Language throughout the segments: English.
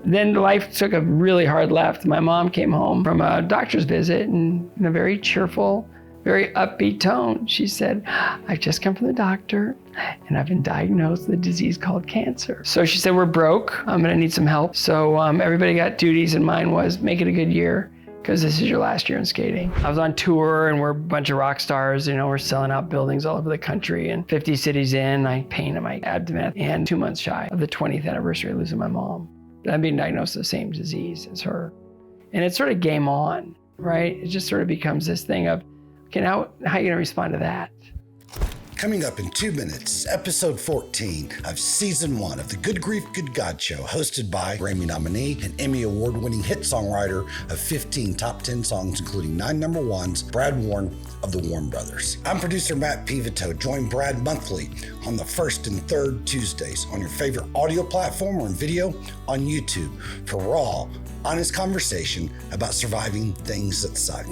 Then life took a really hard left. My mom came home from a doctor's visit and in a very cheerful, very upbeat tone, she said, I've just come from the doctor and I've been diagnosed with a disease called cancer. So she said, we're broke, I'm gonna need some help. So everybody got duties and mine was make it a good year because this is your last year in skating. I was on tour and we're a bunch of rock stars, we're selling out buildings all over the country and 50 cities in, I painted my abdomen and 2 months shy of the 20th anniversary of losing my mom. I'm being diagnosed with the same disease as her. And it's sort of game on, right? It just sort of becomes this thing of, okay, now how are you gonna respond to that? Coming up in 2 minutes, episode 14 of season 1 of the Good Grief, Good God Show, hosted by Grammy nominee and Emmy award-winning hit songwriter of 15 top 10 songs, including 9 number ones, Brad Warren of the Warren Brothers. I'm producer Matt Pivito. Join Brad monthly on the first and third Tuesdays on your favorite audio platform or in video on YouTube for raw, honest conversation about surviving things that suck.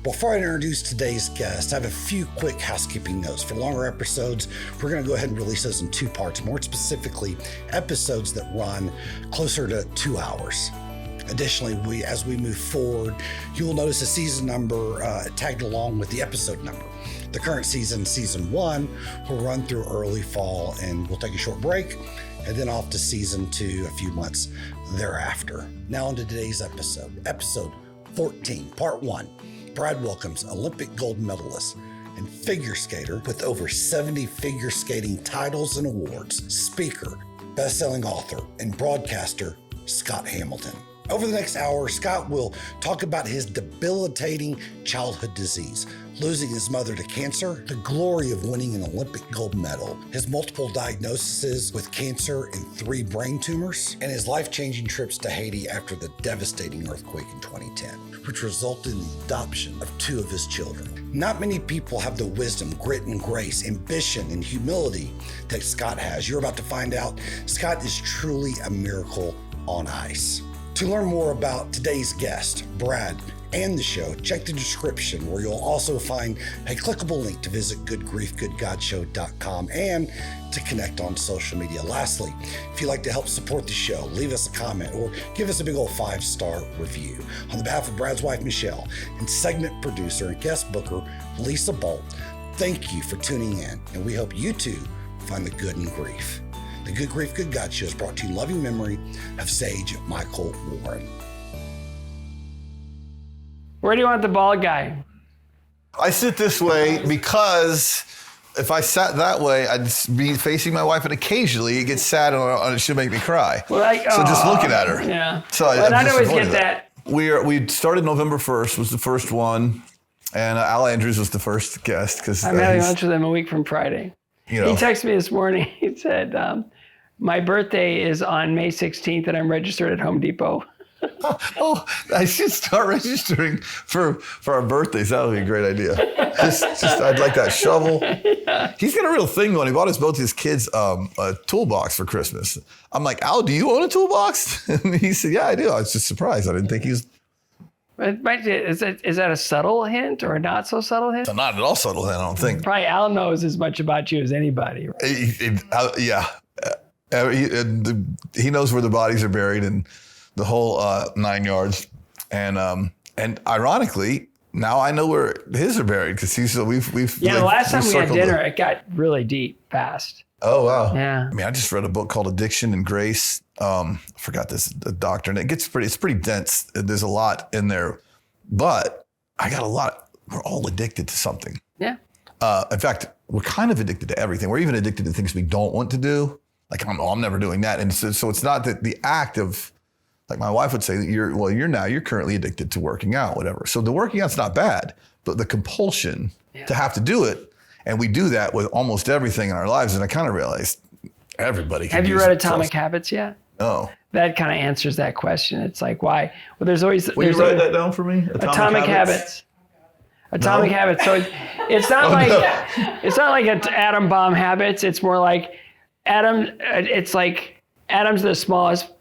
Before I introduce today's guest, I have a few quick housekeeping notes. For longer episodes, we're going to go ahead and release those in 2 parts, more specifically, episodes that run closer to 2 hours. Additionally, as we move forward, you will notice a season number tagged along with the episode number. The current season, season 1, will run through early fall and we'll take a short break and then off to season 2 a few months thereafter. Now on to today's episode 14, part 1. Brad welcomes Olympic gold medalist and figure skater with over 70 figure skating titles and awards, speaker, best-selling author, and broadcaster, Scott Hamilton. Over the next hour, Scott will talk about his debilitating childhood disease, losing his mother to cancer, the glory of winning an Olympic gold medal, his multiple diagnoses with cancer and 3 brain tumors, and his life-changing trips to Haiti after the devastating earthquake in 2010, which resulted in the adoption of 2 of his children. Not many people have the wisdom, grit, and grace, ambition, and humility that Scott has. You're about to find out Scott is truly a miracle on ice. To learn more about today's guest, Brad, and the show, check the description where you'll also find a clickable link to visit goodgriefgoodgodshow.com and to connect on social media. Lastly, if you'd like to help support the show, leave us a comment or give us a big old 5-star review. On the behalf of Brad's wife, Michelle, and segment producer and guest booker, Lisa Bolt, thank you for tuning in, and we hope you too find the good in grief. The Good Grief, Good God Show is brought to you in loving memory of Sage Michael Warren. Where do you want the bald guy? I sit this way because if I sat that way, I'd be facing my wife, and occasionally it gets sad and it should make me cry. Well, so just looking at her. Yeah. So well, I always get that. We started November 1st was the first one, and Al Andrews was the first guest. I'm having lunch with him a week from Friday. He texted me this morning. He said, my birthday is on May 16th and I'm registered at Home Depot. Oh, I should start registering for our birthdays. That would be a great idea. Just I'd like that shovel. Yeah. He's got a real thing going. He bought both his kids a toolbox for Christmas. I'm like, Al, do you own a toolbox? And he said, yeah, I do. I was just surprised. I didn't think he was. Is that a subtle hint or a not so subtle hint? It's not at all subtle hint, I don't think. Probably Al knows as much about you as anybody. Right? Yeah. He knows where the bodies are buried and the whole 9 yards. And ironically, now I know where his are buried because we've the last time we had dinner, it got really deep fast. Oh, wow. Yeah. I mean, I just read a book called Addiction and Grace. I forgot the doctor, and it's pretty dense. There's a lot in there, but I got a lot. We're all addicted to something. Yeah. In fact, we're kind of addicted to everything. We're even addicted to things we don't want to do. Like, I'm never doing that. And so it's not that the act of, like my wife would say that you're currently addicted to working out, whatever. So the working out's not bad, but the compulsion to have to do it. And we do that with almost everything in our lives. And I kind of realized everybody can. Have you read Atomic Habits yet? No. That kind of answers that question. It's like, why? Well, there's always. Will you write that down for me? Atomic Habits. Atomic Habits. So it's not it's not like an atom bomb habits. It's more like it's like atoms are the smallest,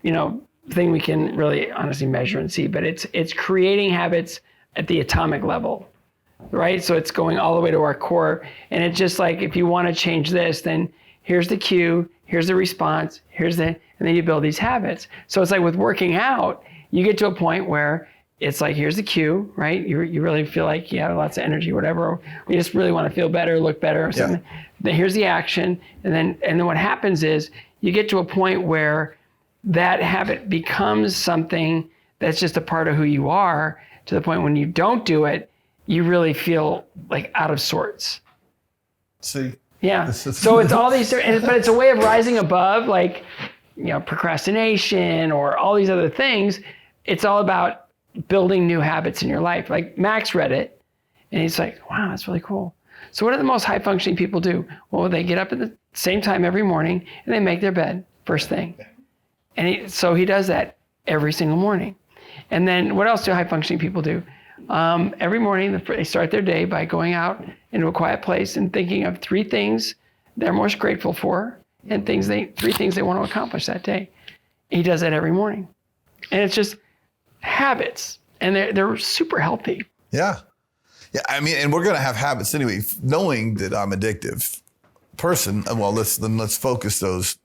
thing we can really honestly measure and see, but it's creating habits at the atomic level, right? So it's going all the way to our core. And it's just like, if you want to change this, then here's the cue, here's the response, and then you build these habits. So it's like with working out, you get to a point where it's like, here's the cue, right? You really feel like you have lots of energy, whatever. Or you just really want to feel better, look better or something. Yeah. Then here's the action. And then what happens is you get to a point where that habit becomes something that's just a part of who you are, to the point when you don't do it, you really feel like out of sorts. See? Yeah. So it's all these, but it's a way of rising above, like, procrastination or all these other things. It's all about building new habits in your life. Like Max read it and he's like, wow, that's really cool. So what do the most high functioning people do? Well, they get up at the same time every morning and they make their bed first thing. And so he does that every single morning. And then what else do high functioning people do? Every morning they start their day by going out into a quiet place and thinking of 3 things they're most grateful for and 3 things they want to accomplish that day. He does that every morning. And it's just habits, and they're super healthy. Yeah. Yeah. I mean, and we're going to have habits anyway, knowing that I'm addictive person. Well, let's focus those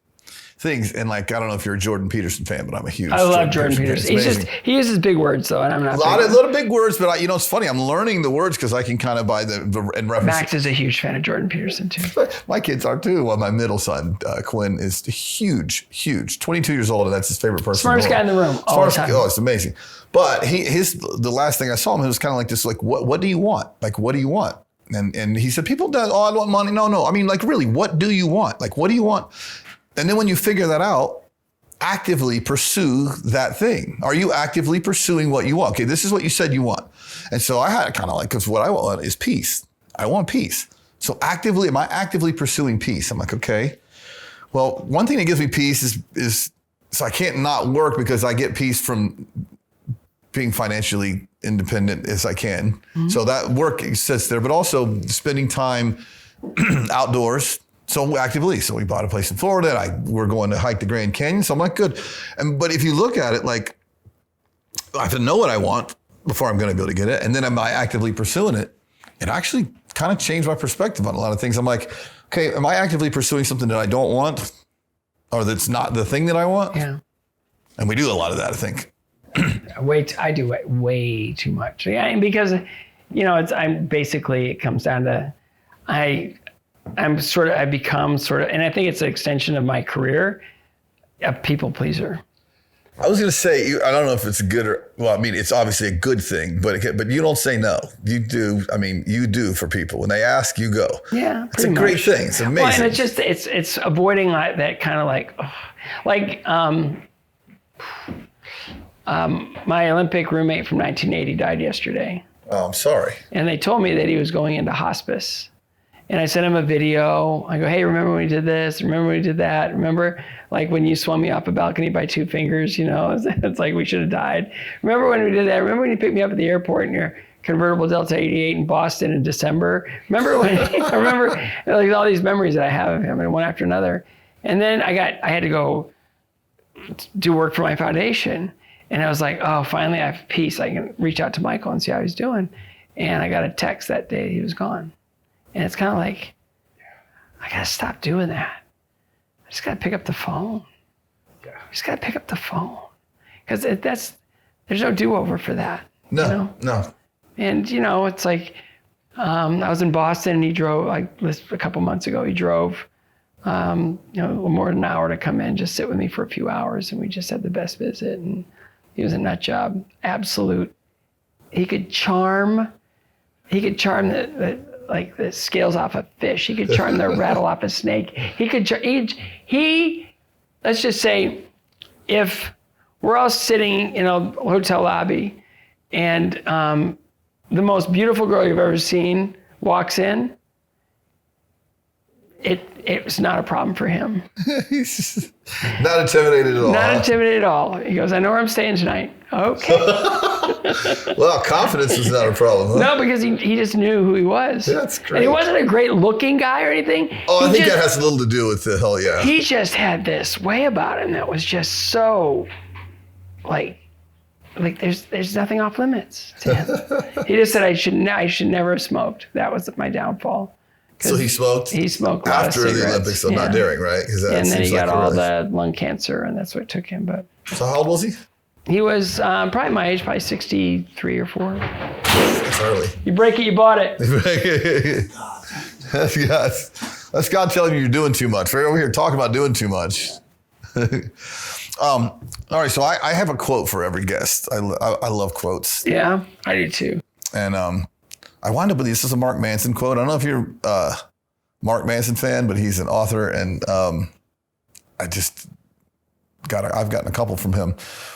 things. And like, I don't know if you're a Jordan Peterson fan, but I'm a huge I love Jordan Peterson. He uses big words though, and I'm not. A lot of big words, but it's funny. I'm learning the words because I can kind of buy and reference. Max is a huge fan of Jordan Peterson too. My kids are too. Well, my middle son, Quinn, is huge, 22 years old, and that's his favorite person. Smartest guy in the room. All the time. Oh, it's amazing. But the last thing I saw him, it was kind of like this, like, what do you want? Like, what do you want? And he said, people do, I want money. No. I mean, like, really, what do you want? Like, what do you want? And then when you figure that out, actively pursue that thing. Are you actively pursuing what you want? Okay, this is what you said you want. And so I had it kind of like, because what I want is peace. I want peace. So am I actively pursuing peace? I'm like, okay. Well, one thing that gives me peace is so I can't not work because I get peace from being financially independent as I can. Mm-hmm. So that work sits there, but also spending time outdoors. So actively, so we bought a place in Florida and we're going to hike the Grand Canyon. So I'm like, good. But if you look at it, like, I have to know what I want before I'm going to be able to get it. And then am I actively pursuing it? It actually kind of changed my perspective on a lot of things. I'm like, okay, am I actively pursuing something that I don't want or that's not the thing that I want? Yeah. And we do a lot of that, I think. I do way too much. Yeah, and because, it comes down to, I've become and I think it's an extension of my career, a people pleaser. I was going to say, I don't know if it's good or, well, I mean, it's obviously a good thing, but you don't say no. You do. I mean, you do for people. When they ask, you go. Yeah. It's a great thing. It's amazing. Well, and it's just, it's avoiding that kind of my Olympic roommate from 1980 died yesterday. Oh, I'm sorry. And they told me that he was going into hospice. And I sent him a video. I go, hey, remember when we did this? Remember when we did that? Remember like when you swung me off a balcony by 2 fingers, it's like we should have died. Remember when we did that? Remember when you picked me up at the airport in your convertible Delta 88 in Boston in December? Remember when, I remember like all these memories that I have of him, and one after another. And then I had to go do work for my foundation. And I was like, oh, finally I have peace. I can reach out to Michael and see how he's doing. And I got a text that day he was gone. And it's kind of like, I got to stop doing that. I just got to pick up the phone. I just got to pick up the phone. Because there's no do-over for that. No. And, it's like, I was in Boston and he drove, a couple months ago, he drove, more than an hour to come in, just sit with me for a few hours. And we just had the best visit. And he was a nut job, absolute. He could charm the scales off a fish. He could charm the rattle off a snake. Let's just say, if we're all sitting in a hotel lobby and the most beautiful girl you've ever seen walks in, it's not a problem for him. He's not intimidated at all. Not intimidated at all. He goes, I know where I'm staying tonight. Okay. Well, confidence is not a problem, huh? No, because he just knew who he was. That's great. And he wasn't a great looking guy or anything. Oh, I think that has a little to do with the hell yeah. He just had this way about him that was just so, like there's nothing off limits to him. He just said I should never have smoked. That was my downfall. So he smoked? He smoked a lot after of the Olympics, so not during, right? And then he got all the lung cancer, and that's what took him. But so how old was he? He was probably my age, probably 63 or 4. That's early. You break it, you bought it. That's God telling you you're doing too much. We're over here talking about doing too much. All right, so I have a quote for every guest. I love quotes. Yeah, I do too. And I wound up with this is a Mark Manson quote. I don't know if you're a Mark Manson fan, but he's an author, and I've gotten a couple from him.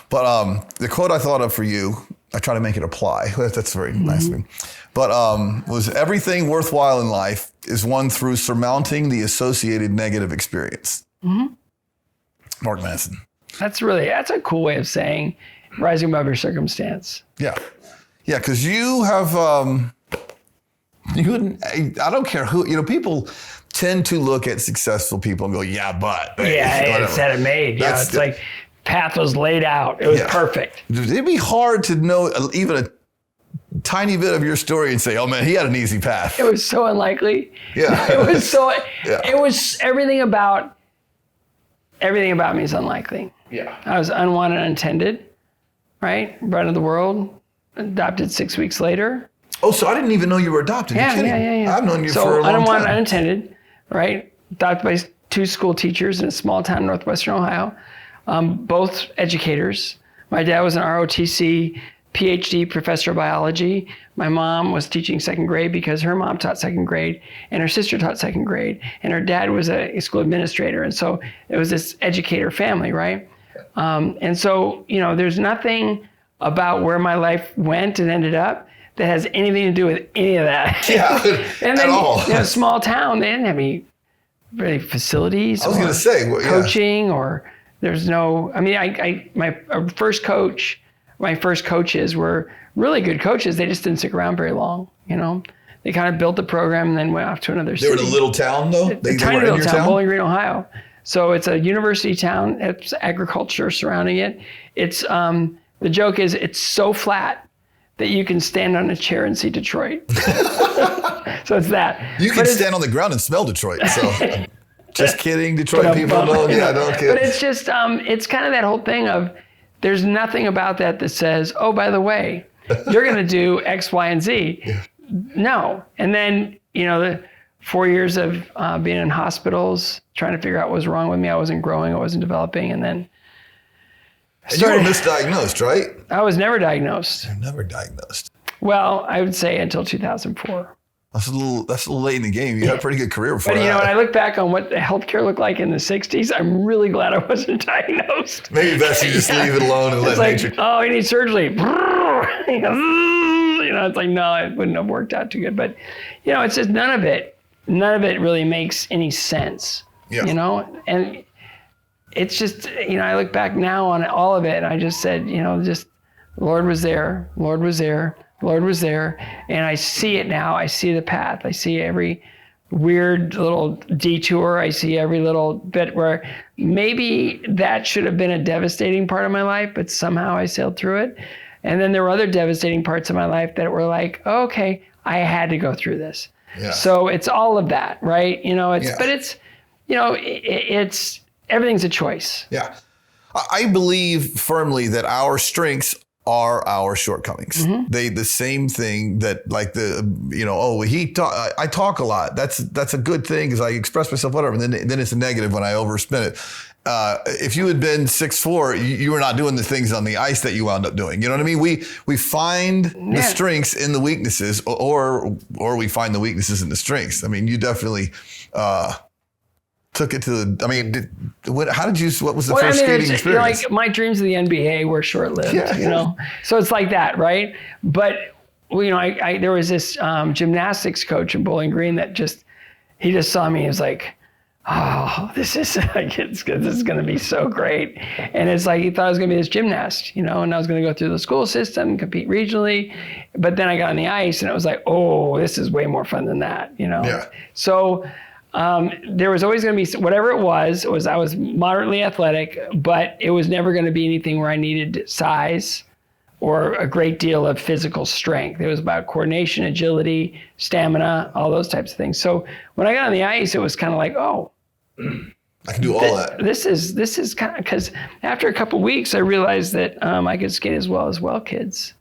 But the quote I thought of for you, I try to make it apply. That's very nice of me. But was everything worthwhile in life is won through surmounting the associated negative experience. Mark Manson. That's a cool way of saying rising above your circumstance. Yeah. Yeah, because you have, I don't care who, people tend to look at successful people and go, yeah, but. Yeah, it's had it made. Yeah, it's like path was laid out. It was perfect. It'd be hard to know even a tiny bit of your story and say, oh man, he had an easy path. It was so unlikely. Yeah. It was everything about me is unlikely. Yeah. I was unwanted, unintended, right? Brought into the world, adopted 6 weeks later. Oh, so I didn't even know you were adopted. Yeah. I've known you for a long time. Unwanted, unintended, right? Adopted by 2 school teachers in a small town in northwestern Ohio, both educators. My dad was an ROTC PhD professor of biology. My mom was teaching 2nd grade because her mom taught 2nd grade and her sister taught 2nd grade and her dad was a school administrator. And so it was this educator family, right? And so, there's nothing about where my life went and ended up that has anything to do with any of that. Yeah, and then, at all. Small town, they didn't have any really facilities. I was going to say, coaching or there's no, my first coaches were really good coaches. They just didn't stick around very long, They kind of built the program and then went off to another city. They were in a little town, though? They tiny little town, Bowling Green, Ohio. So it's a university town. It's agriculture surrounding it. It's the joke is it's so flat that you can stand on a chair and see Detroit. So it's that. You can stand on the ground and smell Detroit. So just kidding, Detroit people don't. Yeah, don't kid. But it's just it's kind of that whole thing of there's nothing about that says, oh, by the way, you're going to do X, Y, and Z. Yeah. No. And then, the 4 years of being in hospitals, trying to figure out what was wrong with me. I wasn't growing, I wasn't developing. And then you were misdiagnosed, right? I was never diagnosed. You're never diagnosed. Well, I would say until 2004. That's a little late in the game. You had a pretty good career before that. But when I look back on what healthcare looked like in the 60s, I'm really glad I wasn't diagnosed. Maybe best you just leave it alone and let nature. Oh, you need surgery. It's like, no, it wouldn't have worked out too good. But, it's just none of it really makes any sense. Yeah. And it's just, I look back now on all of it and I just said, just Lord was there, Lord was there. Lord was there, and I see it now. I see the path. I see every weird little detour. I see every little bit where maybe that should have been a devastating part of my life, but somehow I sailed through it. And then there were other devastating parts of my life that were like, oh, okay, I had to go through this. Yeah. So it's all of that, right? But it's everything's a choice. Yeah. I believe firmly that our strengths are our shortcomings. Mm-hmm. The same thing that I talk a lot. That's a good thing because I express myself, whatever. And then it's a negative when I overspin it. If you had been 6'4", you were not doing the things on the ice that you wound up doing. You know what I mean? We find the strengths in the weaknesses, or we find the weaknesses in the strengths. I mean, you definitely took it to what was the first skating experience? Like my dreams of the NBA were short-lived, So it's like that, right? But, there was this gymnastics coach in Bowling Green that he just saw me. He was like, oh, this is going to be so great. And it's like, he thought I was going to be this gymnast, and I was going to go through the school system, compete regionally. But then I got on the ice and it was like, oh, this is way more fun than that, Yeah. So, there was always going to be whatever it was I was moderately athletic, but it was never going to be anything where I needed size or a great deal of physical strength. It was about coordination, agility, stamina, all those types of things. So when I got on the ice, it was kind of like, oh, I can do all that. This is kind of, because after a couple weeks, I realized that I could skate as well kids.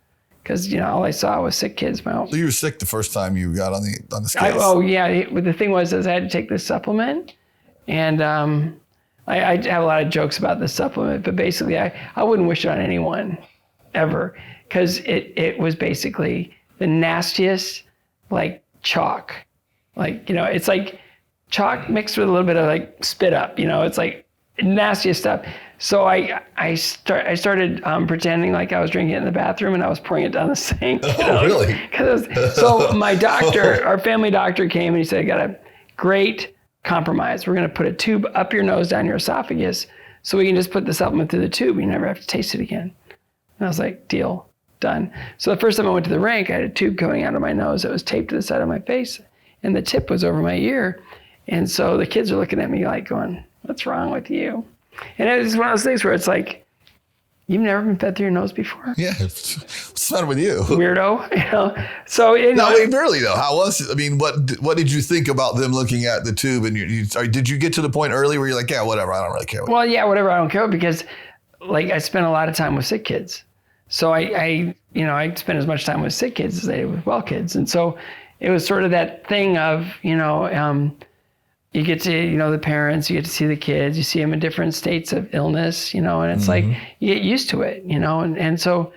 Because all I saw was sick kids. So you were sick the first time you got on the skates? The thing was I had to take this supplement, and I have a lot of jokes about the supplement, but basically I wouldn't wish it on anyone ever, because it was basically the nastiest, like chalk, like it's like chalk mixed with a little bit of like spit up, it's like nastiest stuff. So I started pretending like I was drinking it in the bathroom, and I was pouring it down the sink. Really? So my doctor, our family doctor, came and he said, I got a great compromise. We're going to put a tube up your nose, down your esophagus, so we can just put the supplement through the tube. You never have to taste it again. And I was like, deal, done. So the first time I went to the rink, I had a tube coming out of my nose that was taped to the side of my face, and the tip was over my ear. And so the kids are looking at me like going, what's wrong with you? And it was one of those things where it's like, you've never been fed through your nose before? Yeah. What's the matter with you? Weirdo. So really though, how was it? I mean, what did you think about them looking at the tube? And did you get to the point early where you're like, yeah, whatever, I don't really care? Well, yeah, whatever, I don't care, because like I spent a lot of time with sick kids. So I spent as much time with sick kids as I did with well kids. And so it was sort of that thing of, you get to, the parents, you get to see the kids, you see them in different states of illness, and it's like, you get used to it, and so,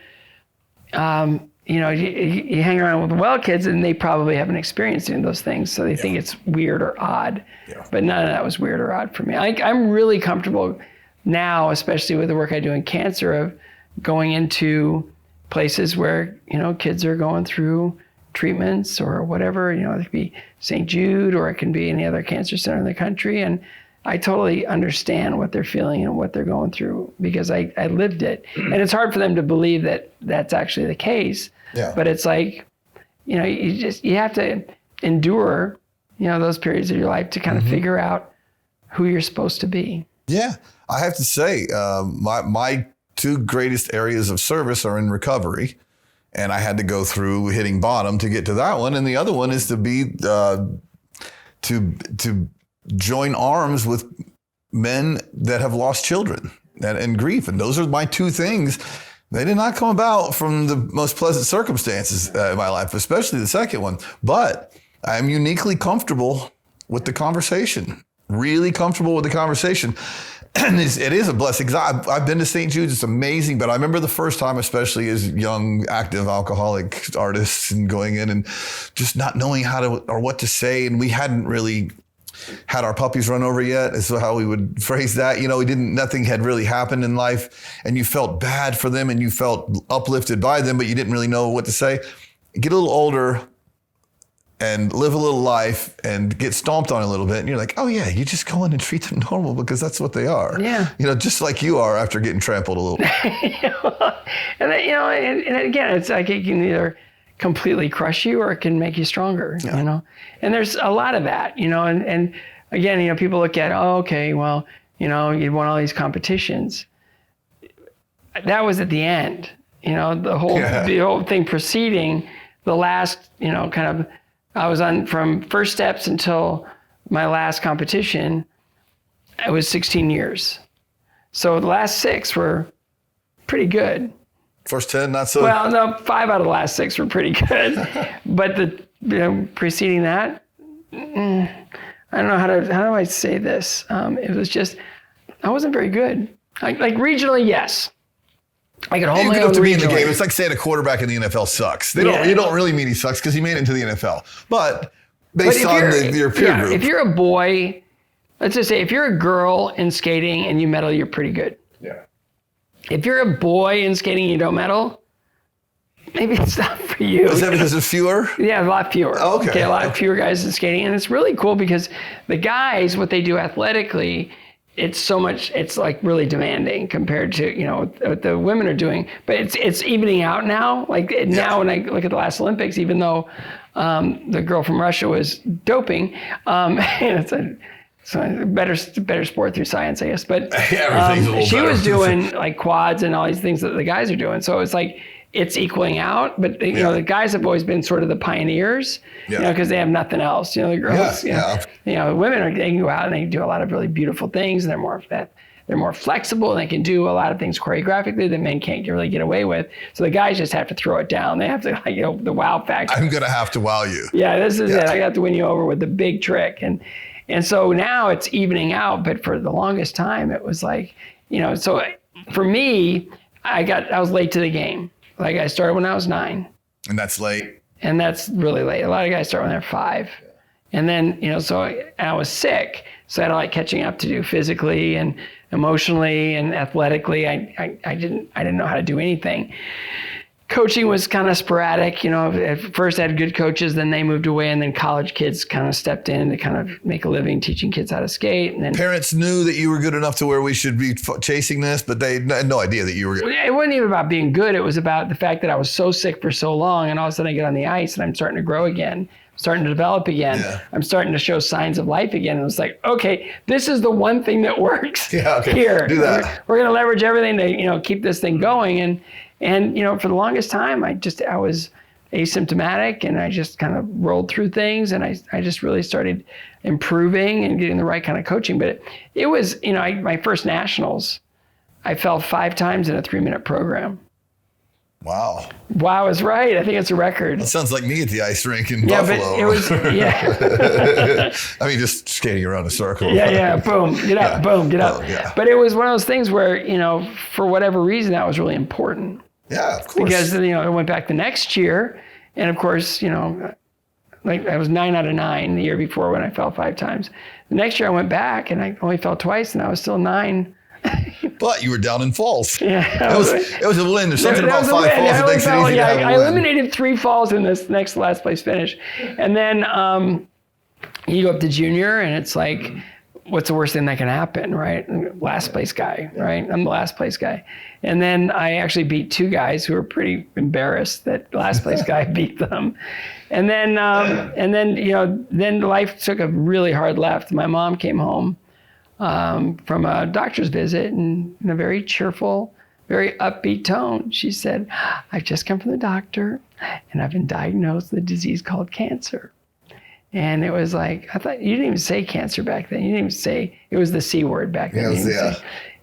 you hang around with well kids, and they probably haven't experienced doing those things. So they think it's weird or odd, but none of that was weird or odd for me. I'm really comfortable now, especially with the work I do in cancer, of going into places where, kids are going through treatments or whatever, it could be St. Jude, or it can be any other cancer center in the country. And I totally understand what they're feeling and what they're going through, because I lived it. And it's hard for them to believe that that's actually the case. Yeah. But it's like, you have to endure, those periods of your life to kind of figure out who you're supposed to be. Yeah. I have to say, my two greatest areas of service are in recovery. And I had to go through hitting bottom to get to that one. And the other one is to be, to join arms with men that have lost children and grief. And those are my two things. They did not come about from the most pleasant circumstances in my life, especially the second one. But I'm uniquely comfortable with the conversation, really comfortable with the conversation. And it is a blessing, because I've been to St. Jude's. It's amazing. But I remember the first time, especially as young, active alcoholic artists, and going in and just not knowing how to or what to say. And we hadn't really had our puppies run over yet, is how we would phrase that. Nothing had really happened in life, and you felt bad for them and you felt uplifted by them, but you didn't really know what to say. Get a little older and live a little life and get stomped on a little bit. And you're like, oh yeah, you just go in and treat them normal, because that's what they are. Yeah. Just like you are after getting trampled a little. And again, it's like it can either completely crush you or it can make you stronger, And there's a lot of that, and again, people look at, oh, okay, well, you won all these competitions. That was at the end, the whole thing preceding the last, kind of, I was on from first steps until my last competition. It was 16 years. So the last 6 were pretty good. First 10, not so. Well, no, 5 out of the last 6 were pretty good. But the preceding that, I don't know how do I say this? It was just, I wasn't very good. Like regionally, yes. I could hold my own to be in the regionally. game. It's like saying a quarterback in the NFL sucks. You don't really mean he sucks because he made it into the NFL. But based on your peer group. If you're a boy, let's just say if you're a girl in skating and you medal, you're pretty good. Yeah. If you're a boy in skating and you don't medal, maybe it's not for you. Is that because there's fewer? Yeah, a lot fewer. Oh, okay. A lot fewer guys in skating. And it's really cool because the guys, what they do athletically, it's like really demanding compared to, what the women are doing. But it's evening out now. Now when I look at the last Olympics, even though the girl from Russia was doping, and it's a better sport through science, I guess. But everything's a little she better. was doing like quads and all these things that the guys are doing. So it's like, it's equaling out, but you know, the guys have always been sort of the pioneers, you know, because they have nothing else. You know, the girls, you know, the women they can go out and they can do a lot of really beautiful things, and they're more flexible, and they can do a lot of things choreographically that men can't really get away with. So the guys just have to throw it down. They have to, like, you know, the wow factor. I'm gonna have to wow you. Yeah, this is it. I got to win you over with the big trick, and so now it's evening out. But for the longest time, it was like, you know, so for me, I was late to the game. Like, I started when I was 9. And that's late. And that's really late. A lot of guys start when they're 5. And then, you know, so I was sick. So I had a lot catching up to do physically and emotionally and athletically. I didn't know how to do anything. Coaching was kind of sporadic. You know, at first I had good coaches, then they moved away, and then college kids kind of stepped in to kind of make a living teaching kids how to skate. And then parents knew that you were good enough to where we should be chasing this, but they had no idea that you were good. It wasn't even about being good. It was about the fact that I was so sick for so long, and all of a sudden I get on the ice and I'm starting to grow again, starting to develop again. Yeah. I'm starting to show signs of life again. And it's like, okay, this is the one thing that works here. Do that. We're going to leverage everything to, you know, keep this thing going. And, you know, for the longest time, I was asymptomatic, and I just kind of rolled through things, and I just really started improving and getting the right kind of coaching. But it was, you know, my first nationals, I fell 5 times in a 3-minute program. Wow. Wow is right. I think it's a record. That sounds like me at the ice rink in Buffalo. But it was, I mean, just skating around a circle. Yeah. Boom, get up, boom, get up. Yeah. But it was one of those things where, you know, for whatever reason, that was really important. Yeah, of course. Because, you know, I went back the next year, and of course, you know, like I was 9 out of 9 the year before when I fell 5 times. The next year I went back and I only fell twice, and I was still 9. But you were down in falls. Yeah. It was a win. There's something about 5 falls that makes it easy to have a win. I eliminated 3 falls in this next last place finish. And then you go up to junior, and it's like, what's the worst thing that can happen, right? Last place guy, right? I'm the last place guy. And then I actually beat 2 guys who were pretty embarrassed that last place guy beat them. And then, you know, then life took a really hard left. My mom came home from a doctor's visit, and in a very cheerful, very upbeat tone, she said, I've just come from the doctor, and I've been diagnosed with a disease called cancer. And it was like, I thought, you didn't even say cancer back then. You didn't even say, it was the C word back then.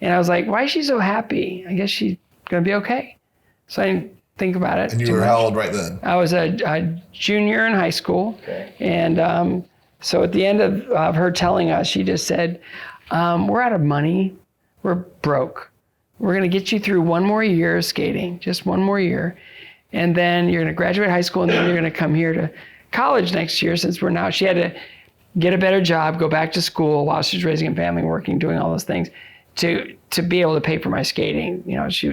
And I was like, why is she so happy? I guess she's going to be okay. So I didn't think about it. And you were how old right then? I was a junior in high school. Okay. And so at the end of her telling us, she just said, we're out of money. We're broke. We're going to get you through 1 more year of skating, just 1 more year. And then you're going to graduate high school, and then you're going to come here to college next year, since she had to get a better job, go back to school while she's raising a family, working, doing all those things to be able to pay for my skating. You know, she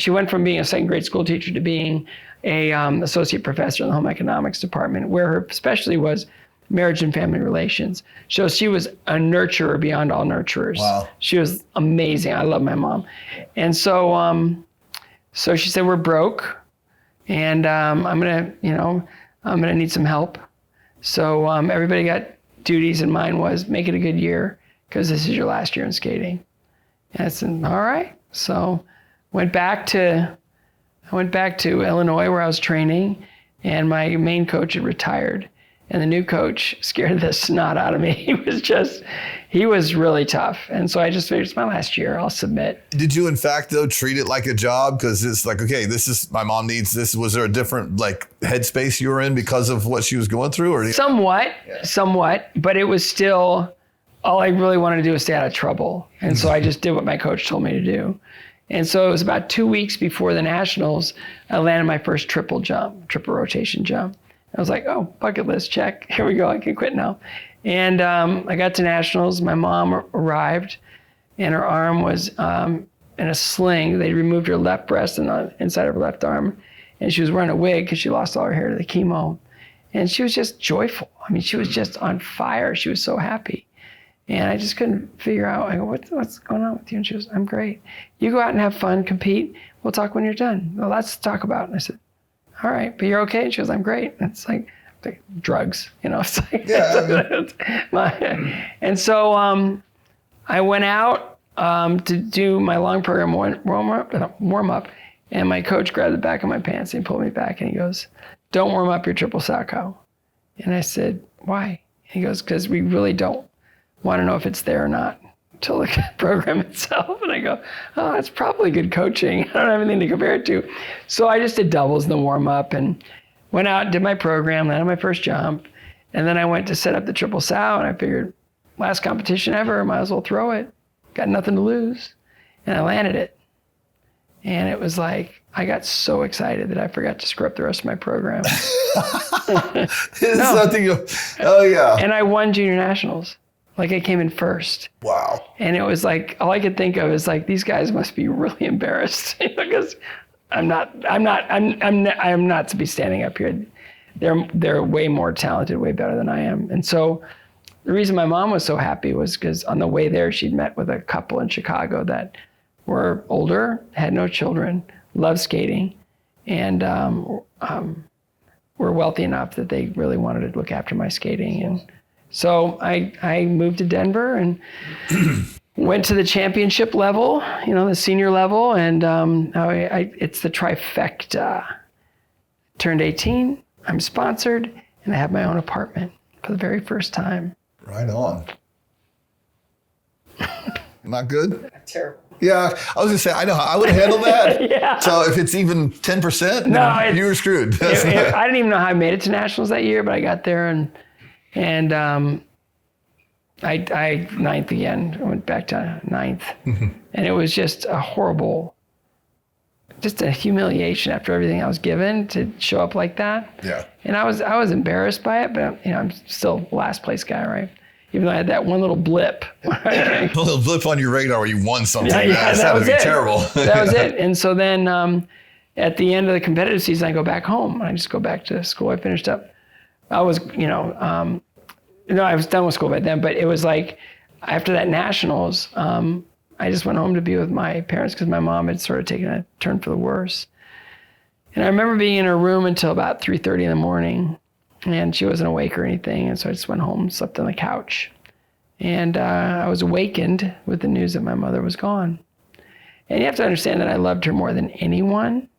went from being a 2nd grade school teacher to being a associate professor in the home economics department, where her specialty was marriage and family relations. So she was a nurturer beyond all nurturers. Wow. She was amazing. I love my mom. And so, so she said, we're broke, and I'm gonna need some help. So everybody got duties, and mine was make it a good year, because this is your last year in skating. And I said, all right. So I went back to Illinois, where I was training, and my main coach had retired. And the new coach scared the snot out of me. He was really tough. And so I just figured, it's my last year, I'll submit. Did you, in fact, though, treat it like a job? Because it's like, okay, my mom needs this. Was there a different headspace you were in because of what she was going through? Or somewhat, but it was still, all I really wanted to do was stay out of trouble. And so I just did what my coach told me to do. And so it was about 2 weeks before the nationals, I landed my first triple rotation jump. I was like, oh, bucket list, check. Here we go, I can quit now. And I got to nationals. My mom arrived, and her arm was in a sling. They removed her left breast and the inside of her left arm, and she was wearing a wig because she lost all her hair to the chemo. And she was just joyful. I mean, she was just on fire. She was so happy. And I just couldn't figure out, I go, what's going on with you? And she goes, I'm great. You go out and have fun, compete. We'll talk when you're done. Well, let's talk about it. And I said, all right, but you're okay? And she goes, I'm great. And it's like drugs, you know. It's like, and so I went out to do my long program warm up, And my coach grabbed the back of my pants and he pulled me back and he goes, "Don't warm up your triple Salchow." And I said, "Why?" He goes, "Because we really don't want to know if it's there or not until the program itself." And I go, "Oh, that's probably good coaching. I don't have anything to compare it to." So I just did doubles in the warm up and went out, did my program, landed my first jump. And then I went to set up the triple Sal and I figured, last competition ever, might as well throw it. Got nothing to lose. And I landed it. And it was like, I got so excited that I forgot to screw up the rest of my program. Oh yeah. And I won junior nationals. Like I came in first. Wow. And it was like, all I could think of is like, these guys must be really embarrassed because I'm not to be standing up here. They're way more talented, way better than I am. And so the reason my mom was so happy was because on the way there, she'd met with a couple in Chicago that were older, had no children, loved skating, and were wealthy enough that they really wanted to look after my skating. And so I moved to Denver and went to the championship level, the senior level, and it's the trifecta. Turned 18, I'm sponsored, and I have my own apartment for the very first time. Right on. Not good? Terrible. Yeah, I was gonna say, I know how I would handle that. Yeah. So if it's even 10%, you were screwed. I didn't even know how I made it to nationals that year, but I got there and I ninth again. I went back to ninth, and it was just a horrible, just a humiliation after everything I was given to show up like that. Yeah. And I was embarrassed by it, but I'm still last place guy, right? Even though I had that one little blip. A little blip on your radar where you won something. Yeah, that would be terrible. That was it. And so then at the end of the competitive season, I go back home. I just go back to school. I finished up. I was, I was done with school by then, but it was like after that nationals, I just went home to be with my parents because my mom had sort of taken a turn for the worse. And I remember being in her room until about 3:30 in the morning. And she wasn't awake or anything. And so I just went home, slept on the couch. And I was awakened with the news that my mother was gone. And you have to understand that I loved her more than anyone.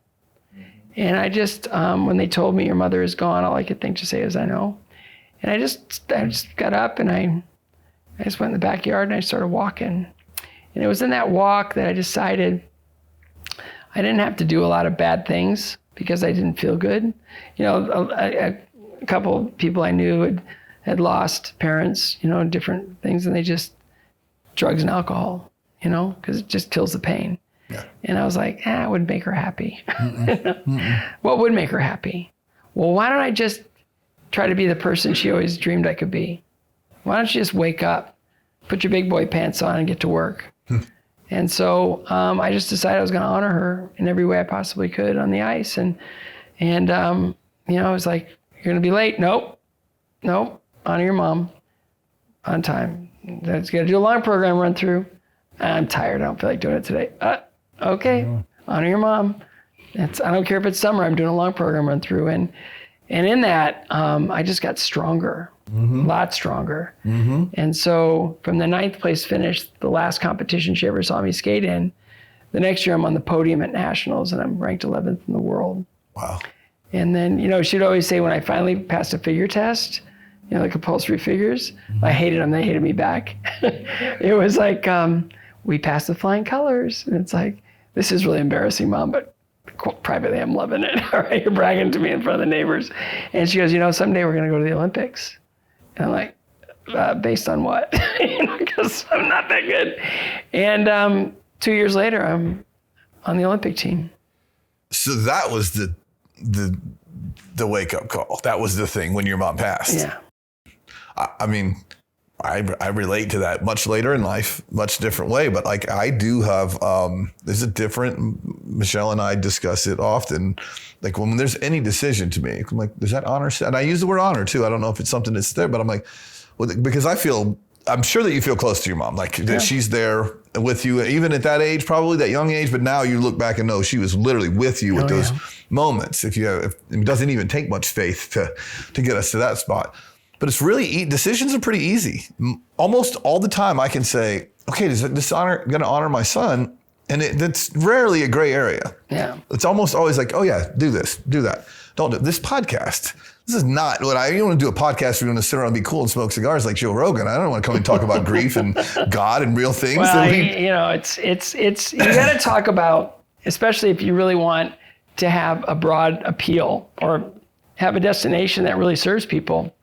And I just, when they told me your mother is gone, all I could think to say is, I know. And I just got up and I just went in the backyard and I started walking. And it was in that walk that I decided I didn't have to do a lot of bad things because I didn't feel good. A couple of people I knew had lost parents, different things, and they just, drugs and alcohol, because it just kills the pain. Yeah. And I was like, it wouldn't make her happy. What would make her happy? Well, why don't I just try to be the person she always dreamed I could be? Why don't you just wake up, put your big boy pants on and get to work? And so I just decided I was going to honor her in every way I possibly could on the ice. And I was like, you're going to be late? Nope. Honor your mom on time. That's got to do a long program run through. I'm tired. I don't feel like doing it today. Okay. Honor your mom. I don't care if it's summer. I'm doing a long program run through. And in that, I just got stronger, a lot stronger. And so from the 9th place finish, the last competition she ever saw me skate in, the next year I'm on the podium at nationals and I'm ranked 11th in the world. Wow. And then, she'd always say when I finally passed a figure test, the compulsory figures, I hated them. They hated me back. It was like, we passed with flying colors. And it's like, this is really embarrassing, Mom, but privately I'm loving it. All right, you're bragging to me in front of the neighbors. And she goes, someday we're going to go to the Olympics. And I'm like, based on what? Because I'm not that good. And 2 years later, I'm on the Olympic team. So that was the wake up call. That was the thing when your mom passed. Yeah. I relate to that much later in life, much different way. But like I do have, there's a different, Michelle and I discuss it often. Like when there's any decision to make, I'm like, does that honor? And I use the word honor too. I don't know if it's something that's there, but I'm like, well, because I'm sure that you feel close to your mom, like that she's there with you, even at that age, probably that young age, but now you look back and know she was literally with you with those moments. If it doesn't even take much faith to get us to that spot. But it's really, decisions are pretty easy. Almost all the time I can say, okay, is this honor going to honor my son? And that's rarely a gray area. Yeah. It's almost always like, oh yeah, do this, do that. Don't do this podcast. This is not what you want to do a podcast where you want to sit around and be cool and smoke cigars like Joe Rogan. I don't want to come and talk about grief and God and real things. Well, it's you got to talk about, especially if you really want to have a broad appeal or have a destination that really serves people.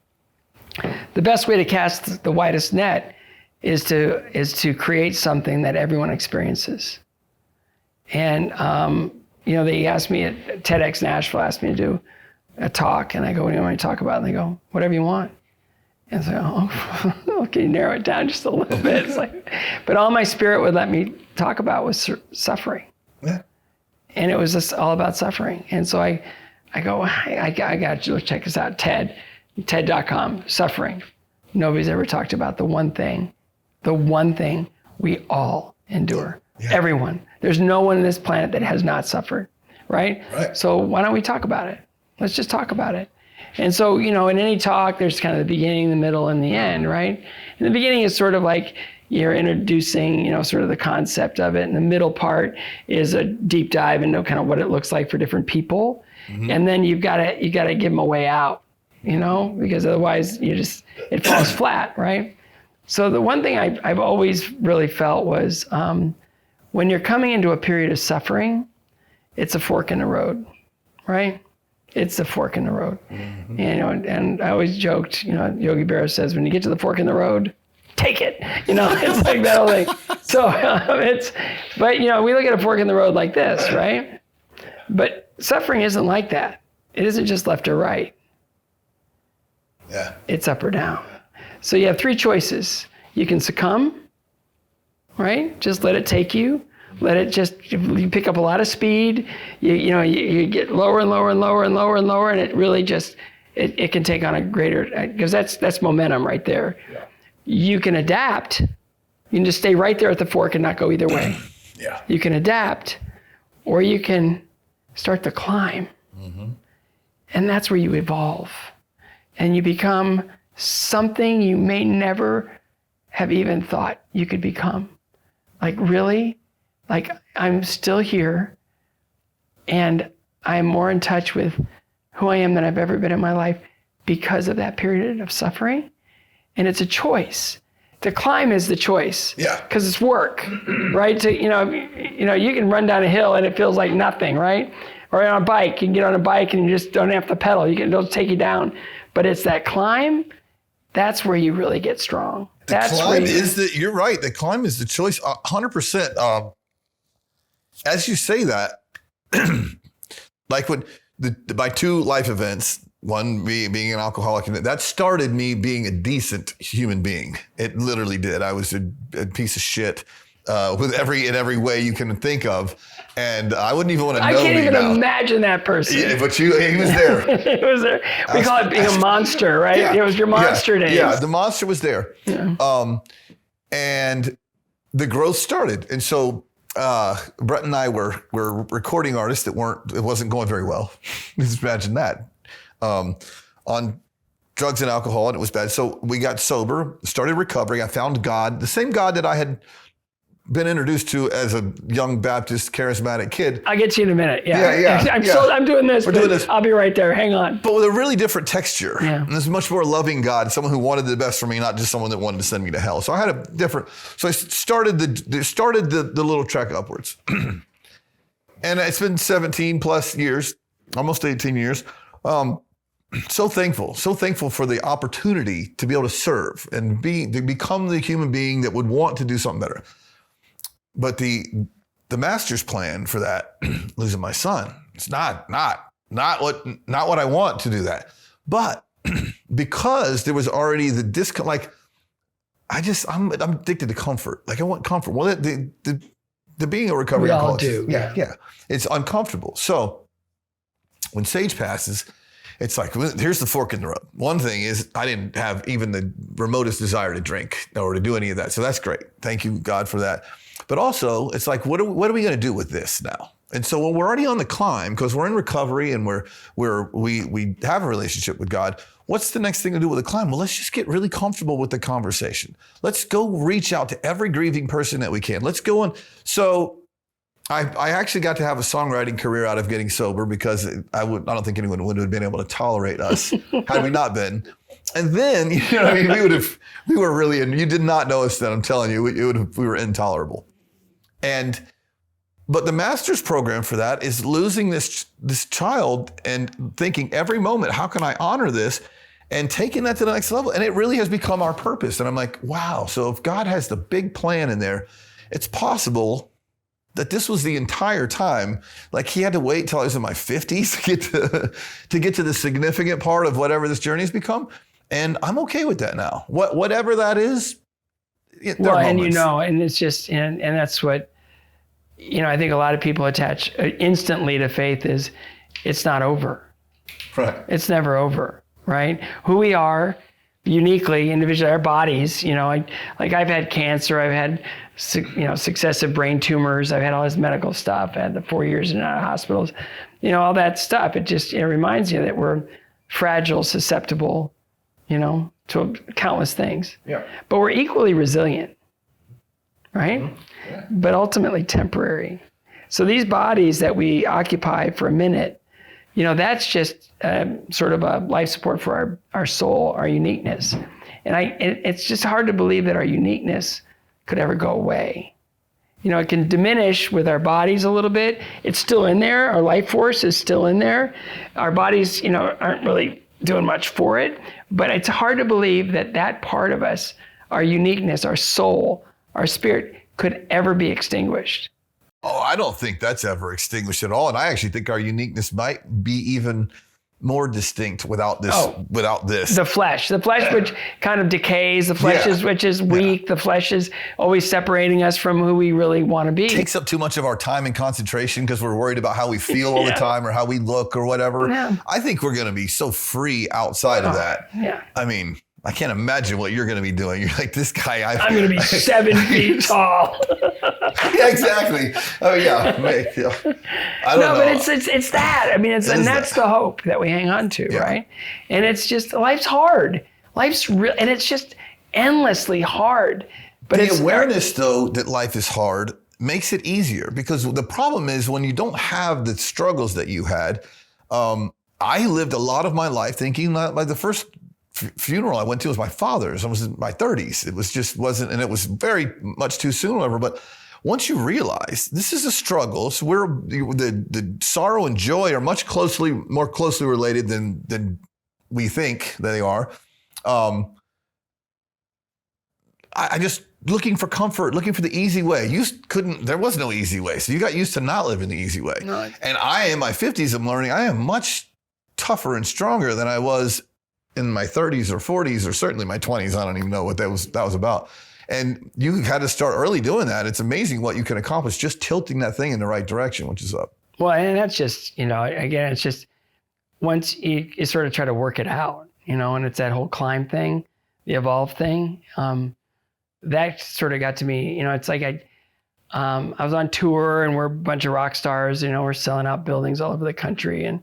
The best way to cast the widest net is to create something that everyone experiences. And they asked me at TEDx Nashville, asked me to do a talk, and I go, what do you want me to talk about? And they go, whatever you want. And so, can you narrow it down just a little bit? It's like, but all my spirit would let me talk about was suffering. Yeah. And it was just all about suffering. And so I go, I got you, check this out, TED.com, suffering. Nobody's ever talked about the one thing we all endure. Yeah. Everyone. There's no one on this planet that has not suffered, right? So why don't we talk about it? Let's just talk about it. And so, in any talk, there's kind of the beginning, the middle, and the end, right? And the beginning is sort of like you're introducing, sort of the concept of it. And the middle part is a deep dive into kind of what it looks like for different people. Mm-hmm. And then you gotta give them a way out, because otherwise it falls flat, right? So the one thing I've always really felt was when you're coming into a period of suffering, it's a fork in the road, right? It's a fork in the road. Mm-hmm. And I always joked, Yogi Berra says, when you get to the fork in the road, take it. It's like that whole thing. So but we look at a fork in the road like this, right? But suffering isn't like that. It isn't just left or right. Yeah. It's up or down. So you have three choices. You can succumb, right? Just let it take you. You pick up a lot of speed. You get lower and lower and lower and lower and lower, and it really just, it can take on a greater, because that's momentum right there. Yeah. You can adapt. You can just stay right there at the fork and not go either way. Yeah. You can adapt, or you can start to climb. Mm-hmm. And that's where you evolve. And you become something you may never have even thought you could become. Like, really? Like, I'm still here, and I'm more in touch with who I am than I've ever been in my life because of that period of suffering. And it's a choice. To climb is the choice. Yeah. Because it's work, right? You can run down a hill and it feels like nothing, right? Or on a bike, you can get on a bike and you just don't have to pedal. It'll take you down. But it's that climb, that's where you really get strong. You're right. The climb is the choice, 100%. As you say that, like when my two life events, one being an alcoholic, and that started me being a decent human being. It literally did. I was a piece of shit in every way you can think of, and I wouldn't even want to know. I can't even imagine that person. Yeah, but he was there. He was there. We call it being a monster, right? Yeah, it was your monster days. Yeah, the monster was there. Yeah. And the growth started, and so Brett and I were recording artists it wasn't going very well. Just imagine that. On drugs and alcohol, and it was bad. So we got sober, started recovering. I found God, the same God that I had been introduced to as a young Baptist charismatic kid. I'll get you in a minute. Yeah. I'm doing this. We're doing this. I'll be right there. Hang on. But with a really different texture. Yeah. And this much more loving God, someone who wanted the best for me, not just someone that wanted to send me to hell. So I had a different. So I started the little trek upwards, and it's been 17 plus years, almost 18 years. So thankful for the opportunity to be able to serve and to become the human being that would want to do something better. But the master's plan for that, losing my son, it's not what I want to do that. But because there was already the discomfort, like I'm addicted to comfort. Like I want comfort. Well, the being a recovery alcoholic, we all do. Yeah. It's uncomfortable. So when Sage passes, it's like, here's the fork in the road. One thing is I didn't have even the remotest desire to drink or to do any of that. So that's great. Thank you, God, for that. But also, it's like, what are we going to do with this now? And so when we're already on the climb, because we're in recovery and we have a relationship with God, what's the next thing to do with the climb? Well, let's just get really comfortable with the conversation. Let's go reach out to every grieving person that we can. Let's go on. So I actually got to have a songwriting career out of getting sober because I don't think anyone would have been able to tolerate us had we not been. And then, you know, I mean, we were really, you did not know us then, I'm telling you, we were intolerable. But the master's program for that is losing this child and thinking every moment, how can I honor this? And taking that to the next level. And it really has become our purpose. And I'm like, wow. So if God has the big plan in there, it's possible that this was the entire time. Like he had to wait till I was in my 50s to get to the significant part of whatever this journey has become. And I'm okay with that now. Whatever that is. Well, and you know, and it's just, and that's what, you know, I think a lot of people attach instantly to faith is it's not over. Right. It's never over. Right? Who we are uniquely, individually, our bodies, you know, like I've had cancer, I've had, you know, successive brain tumors, I've had all this medical stuff, I had the 4 years in and out of hospitals, you know, all that stuff. It reminds you that we're fragile, susceptible, you know, to countless things. Yeah. But we're equally resilient, right? Mm-hmm. Yeah. But ultimately temporary. So these bodies that we occupy for a minute, you know, that's just sort of a life support for our soul, our uniqueness. And it's just hard to believe that our uniqueness could ever go away. You know, it can diminish with our bodies a little bit. It's still in there. Our life force is still in there. Our bodies, you know, aren't really doing much for it. But it's hard to believe that part of us, our uniqueness, our soul, our spirit, could ever be extinguished. Oh, I don't think that's ever extinguished at all. And I actually think our uniqueness might be even more distinct without this. Without this. The flesh, which kind of decays, the flesh which is weak, the flesh is always separating us from who we really want to be. It takes up too much of our time and concentration because we're worried about how we feel all the time or how we look or whatever. Yeah. I think we're going to be so free outside of that. Yeah. I mean, I can't imagine what you're going to be doing. You're like, this guy. I'm going to be 7 feet tall. Yeah, exactly. Oh yeah. I don't know. But it's that. I mean, and that's the hope that we hang on to, right? And it's just, life's hard. Life's real, and it's just endlessly hard. But the awareness, though, that life is hard makes it easier, because the problem is when you don't have the struggles that you had. I lived a lot of my life thinking that, like, the first funeral I went to was my father's. I was in my 30s. It was just wasn't, and it was very much too soon, whatever. But once you realize this is a struggle, so the sorrow and joy are more closely related than we think they are. I just looking for comfort, looking for the easy way. There was no easy way. So you got used to not living the easy way. No. And I, in my 50s, I'm learning I am much tougher and stronger than I was in my 30s or 40s, or certainly my 20s. I don't even know what that was about. And you had to start early doing that. It's amazing what you can accomplish just tilting that thing in the right direction, which is up. Well, and that's just, again, it's just once you sort of try to work it out, and it's that whole climb thing, the evolve thing. That sort of got to me, it's like I was on tour and we're a bunch of rock stars, we're selling out buildings all over the country. And,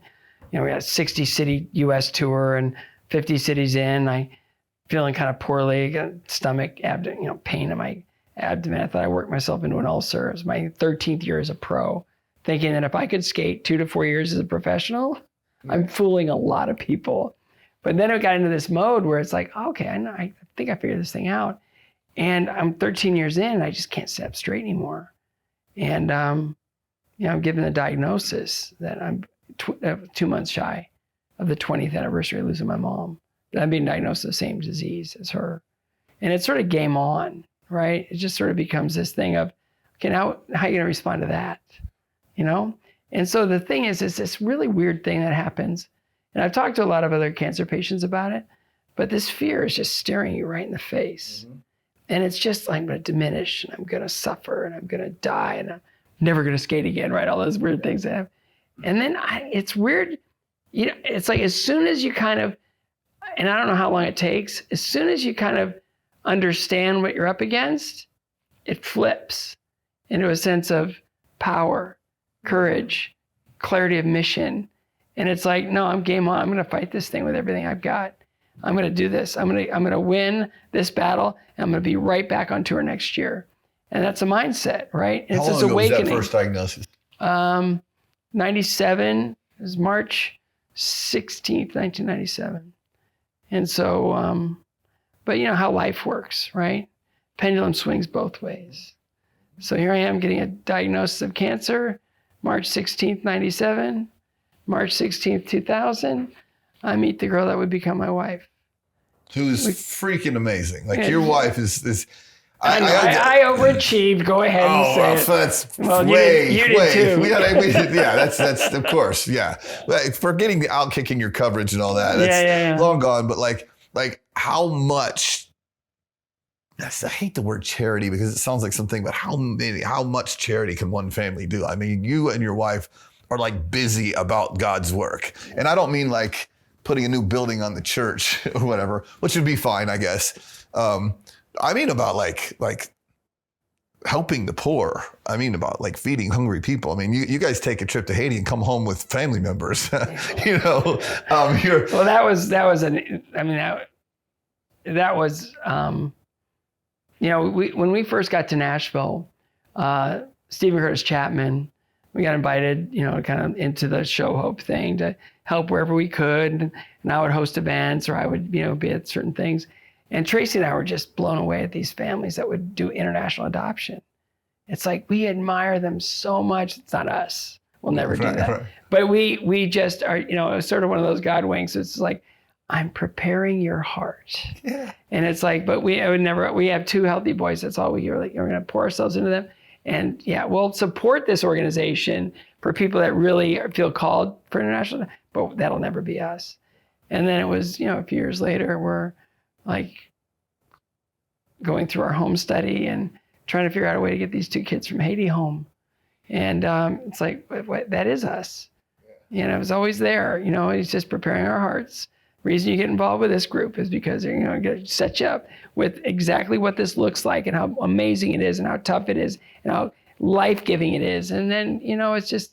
we had a 60 city US tour and 50 cities in. I feeling kind of poorly, got stomach, pain in my abdomen. I thought I worked myself into an ulcer. It was my 13th year as a pro, thinking that if I could skate 2 to 4 years as a professional, I'm fooling a lot of people. But then it got into this mode where it's like, okay, I think I figured this thing out. And I'm 13 years in, and I just can't sit up straight anymore. And, I'm given the diagnosis that I'm 2 months shy of the 20th anniversary of losing my mom. I'm being diagnosed with the same disease as her. And it's sort of game on, right? It just sort of becomes this thing of, okay, now how are you going to respond to that? And so the thing is, it's this really weird thing that happens. And I've talked to a lot of other cancer patients about it, but this fear is just staring you right in the face. Mm-hmm. And it's just, I'm going to diminish, and I'm going to suffer, and I'm going to die, and I'm never going to skate again, right? All those weird things that happen. And then it's weird. It's like as soon as you kind of, and I don't know how long it takes, as soon as you kind of understand what you're up against, it flips into a sense of power, courage, clarity of mission. And it's like, no, I'm game on. I'm going to fight this thing with everything I've got. I'm going to do this. I'm going to win this battle, and I'm going to be right back on tour next year. And that's a mindset, right? How It's long this ago was that awakening. first diagnosis? 97 is March 16th, 1997. And so, but you know how life works, right? Pendulum swings both ways. So here I am getting a diagnosis of cancer, March 16th, 97, March 16th, 2000. I meet the girl that would become my wife. Who is freaking amazing. Like Yeah. your wife is I overachieved. Go ahead and say it. That's Well, way, you did too. Yeah, that's of course, yeah. Like, forgetting the out kicking your coverage and all that. That's Yeah. long gone. But like how much? I hate the word charity because it sounds like something. But how much charity can one family do? I mean, you and your wife are like busy about God's work, and I don't mean like putting a new building on the church or whatever, which would be fine, I guess. I mean about like helping the poor. I mean about like feeding hungry people. I mean, you guys take a trip to Haiti and come home with family members. You know, Well, that was you know, when we first got to Nashville, Stephen Curtis Chapman, we got invited, you know, kind of into the Show Hope thing to help wherever we could. And I would host events, or I would, you know, be at certain things. And Tracy and I were just blown away at these families that would do international adoption. It's like, we admire them so much. It's not us. We'll never do that. Right. But we just are, you know, it's sort of one of those God winks. It's like, I'm preparing your heart. Yeah. And it's like, but we have two healthy boys. That's all we hear. Like, we're going to pour ourselves into them. And yeah, we'll support this organization for people that really feel called for international, but that'll never be us. And then it was, you know, a few years later, we're like going through our home study and trying to figure out a way to get these two kids from Haiti home. And it's like, that is us. You know, it was always there. You know, he's just preparing our hearts. Reason you get involved with this group is because they're, you know, going to set you up with exactly what this looks like and how amazing it is and how tough it is and how life-giving it is. And then, you know, it's just,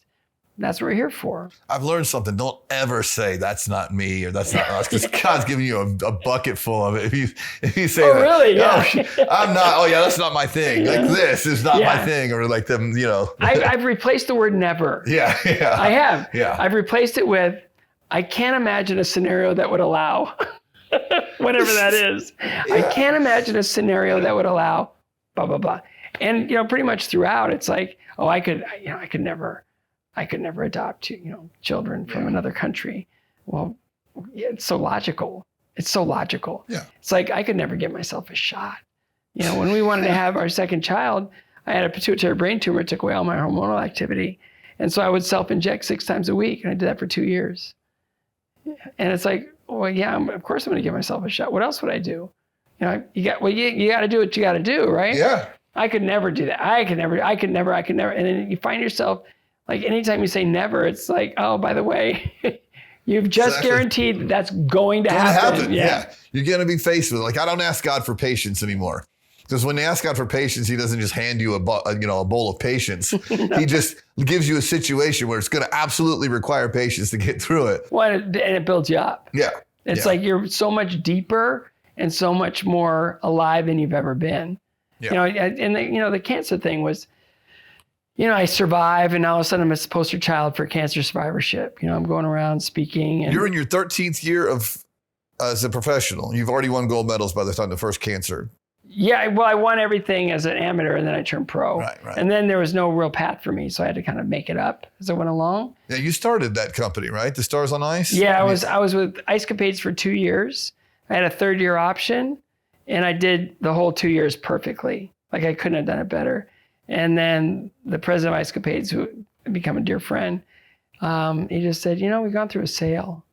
that's what we're here for. I've learned something. Don't ever say that's not me or that's not us, because God's giving you a bucket full of it. If you say that, really? Yeah. I'm not. Oh yeah, that's not my thing. Yeah. Like this is not my thing, or like them. You know. I've replaced the word never. Yeah. I have. Yeah. I've replaced it with, I can't imagine a scenario that would allow, whatever that is. Yeah. I can't imagine a scenario that would allow, blah blah blah. And you know, pretty much throughout, it's like, oh, I could never adopt, you know, children from another country. Well, it's so logical. It's so logical. Yeah. It's like, I could never give myself a shot. You know, when we wanted to have our second child, I had a pituitary brain tumor, took away all my hormonal activity. And so I would self-inject 6 times a week. And I did that for 2 years. And it's like, well, yeah, of course I'm going to give myself a shot. What else would I do? You know, you got to do what you got to do, right? Yeah. I could never do that. I could never. And then you find yourself, like, anytime you say never, it's like, oh, by the way, you've just guaranteed that's going to happen. Yeah. You're going to be faced with it. Like, I don't ask God for patience anymore. Because when they ask God for patience, he doesn't just hand you a bowl of patience. No. He just gives you a situation where it's going to absolutely require patience to get through it. Well, and it builds you up. Yeah. It's like you're so much deeper and so much more alive than you've ever been. Yeah. You know, and the cancer thing was, you know, I survive, and all of a sudden I'm a poster child for cancer survivorship. You know, I'm going around speaking. And you're in your 13th year as a professional. You've already won gold medals by the time the first cancer. Yeah, well, I won everything as an amateur, and then I turned pro. Right. And then there was no real path for me, so I had to kind of make it up as I went along. Yeah, you started that company, right? The Stars on Ice? Yeah, I was with Ice Capades for 2 years. I had a 3rd-year option, and I did the whole 2 years perfectly. Like, I couldn't have done it better. And then the president of Ice Capades, who had become a dear friend, he just said, you know, we've gone through a sale.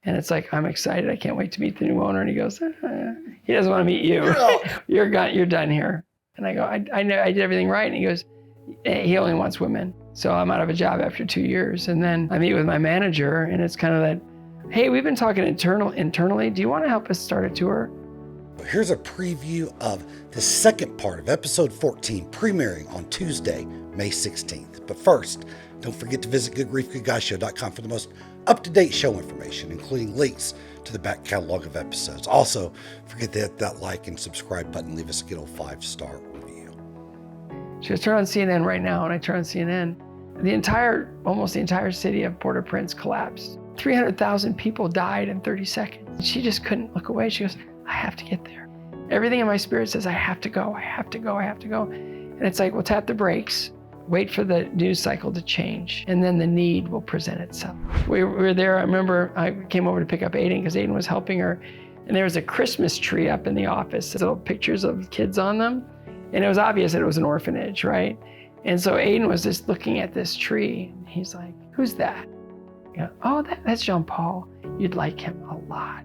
And it's like, I'm excited. I can't wait to meet the new owner. And he goes, he doesn't want to meet you. You're done here. And I go, I know I did everything right. And he goes, he only wants women. So I'm out of a job after 2 years. And then I meet with my manager, and it's kind of that, hey, we've been talking internally. Do you want to help us start a tour? Here's a preview of the second part of episode 14, premiering on Tuesday, May 16th. But first, don't forget to visit goodgriefgoodguyshow.com for the most up-to-date show information, including links to the back catalog of episodes. Also, forget to hit that like and subscribe button. Leave us a good old 5-star review. She goes, turn on CNN right now. And I turn on CNN. Almost the entire city of Port-au-Prince collapsed. 300,000 people died in 30 seconds. She just couldn't look away. She goes, I have to get there. Everything in my spirit says, I have to go, I have to go, I have to go. And it's like, well, tap the brakes, wait for the news cycle to change, and then the need will present itself. We were there, I remember I came over to pick up Aiden because Aiden was helping her. And there was a Christmas tree up in the office, little pictures of kids on them. And it was obvious that it was an orphanage, right? And so Aiden was just looking at this tree. And he's like, who's that? You know, oh, that's Jean-Paul. You'd like him a lot.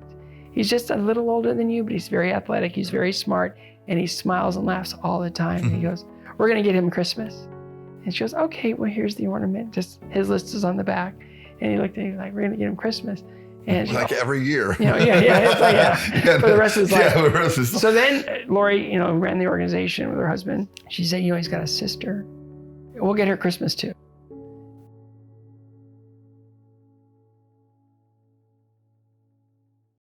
He's just a little older than you, but he's very athletic. He's very smart. And he smiles and laughs all the time. And he goes, we're going to get him Christmas. And she goes, okay, well, here's the ornament. Just his list is on the back. And he looked at me like, we're going to get him Christmas. And like every year. You know, it's like, yeah, for the rest of his life. Yeah, for the rest of his life. So then Lori, ran the organization with her husband. She said, he's got a sister. We'll get her Christmas too.